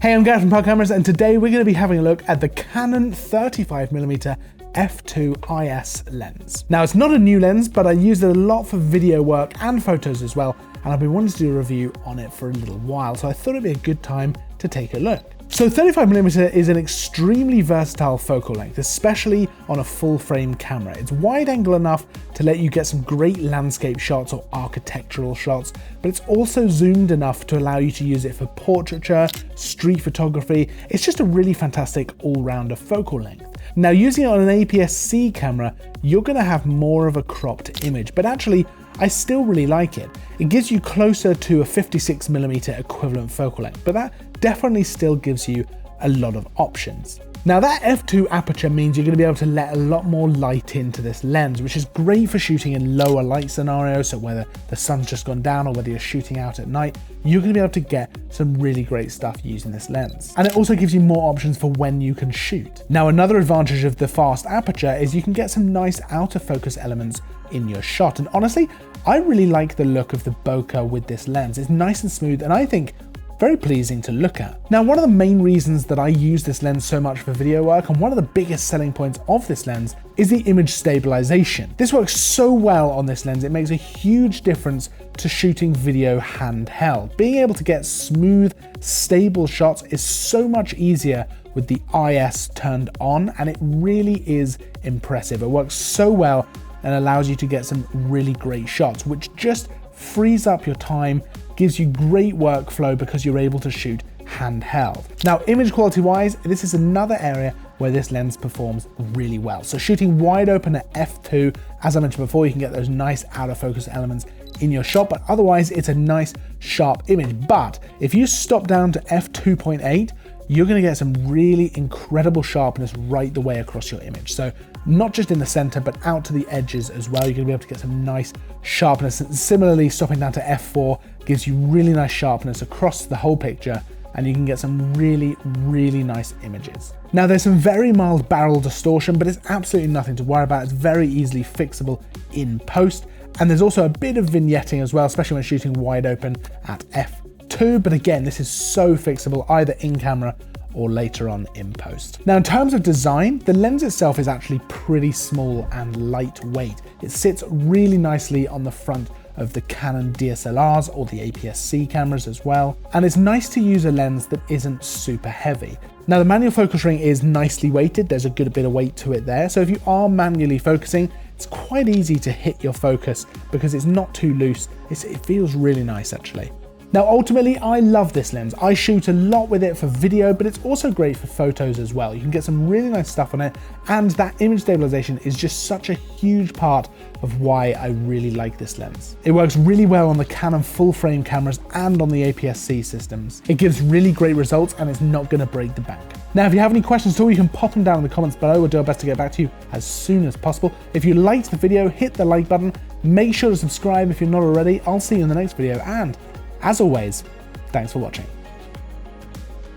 Hey, I'm Gareth from Power Cameras, and today we're going to be having a look at the Canon 35mm f2 IS lens. Now, it's not a new lens, but I use it a lot for video work and photos as well, and I've been wanting to do a review on it for a little while, so I thought it'd be a good time to take a look. So 35mm is an extremely versatile focal length, especially on a full frame camera. It's wide angle enough to let you get some great landscape shots or architectural shots, but it's also zoomed enough to allow you to use it for portraiture, street photography. It's just a really fantastic all-rounder focal length. Now, using it on an APS-C camera, you're going to have more of a cropped image, but actually I still really like it. It gives you closer to a 56mm equivalent focal length, but that definitely still gives you a lot of options. Now, that f2 aperture means you're going to be able to let a lot more light into this lens, which is great for shooting in lower light scenarios, so whether the sun's just gone down or whether you're shooting out at night, you're going to be able to get some really great stuff using this lens. And it also gives you more options for when you can shoot. Now, another advantage of the fast aperture is you can get some nice outer focus elements in your shot, and honestly, I really like the look of the bokeh with this lens. It's nice and smooth, and I think very pleasing to look at. Now, one of the main reasons that I use this lens so much for video work, and one of the biggest selling points of this lens, is the image stabilization. This works so well on this lens, it makes a huge difference to shooting video handheld. Being able to get smooth, stable shots is so much easier with the IS turned on, and it really is impressive. It works so well and allows you to get some really great shots, which just frees up your time, gives you great workflow because you're able to shoot handheld. Now, image quality wise, this is another area where this lens performs really well. So shooting wide open at f2, as I mentioned before, you can get those nice out of focus elements in your shot, but otherwise it's a nice sharp image. But if you stop down to f2.8, you're going to get some really incredible sharpness right the way across your image. So not just in the center, but out to the edges as well. You're going to be able to get some nice sharpness. And similarly, stopping down to f4 gives you really nice sharpness across the whole picture, and you can get some really, really nice images. Now, there's some very mild barrel distortion, but it's absolutely nothing to worry about. It's very easily fixable in post. And there's also a bit of vignetting as well, especially when shooting wide open at f2. But again, this is so fixable either in camera or later on in post. Now, in terms of design, the lens itself is actually pretty small and lightweight. It sits really nicely on the front of the Canon DSLRs or the APS-C cameras as well. And it's nice to use a lens that isn't super heavy. Now, the manual focus ring is nicely weighted. There's a good bit of weight to it there. So if you are manually focusing, it's quite easy to hit your focus because it's not too loose. It feels really nice actually. Now, ultimately, I love this lens. I shoot a lot with it for video, but it's also great for photos as well. You can get some really nice stuff on it, and that image stabilization is just such a huge part of why I really like this lens. It works really well on the Canon full frame cameras and on the APS-C systems. It gives really great results, and it's not gonna break the bank. Now, if you have any questions at all, you can pop them down in the comments below. We'll do our best to get back to you as soon as possible. If you liked the video, hit the like button. Make sure to subscribe if you're not already. I'll see you in the next video, and as always, thanks for watching.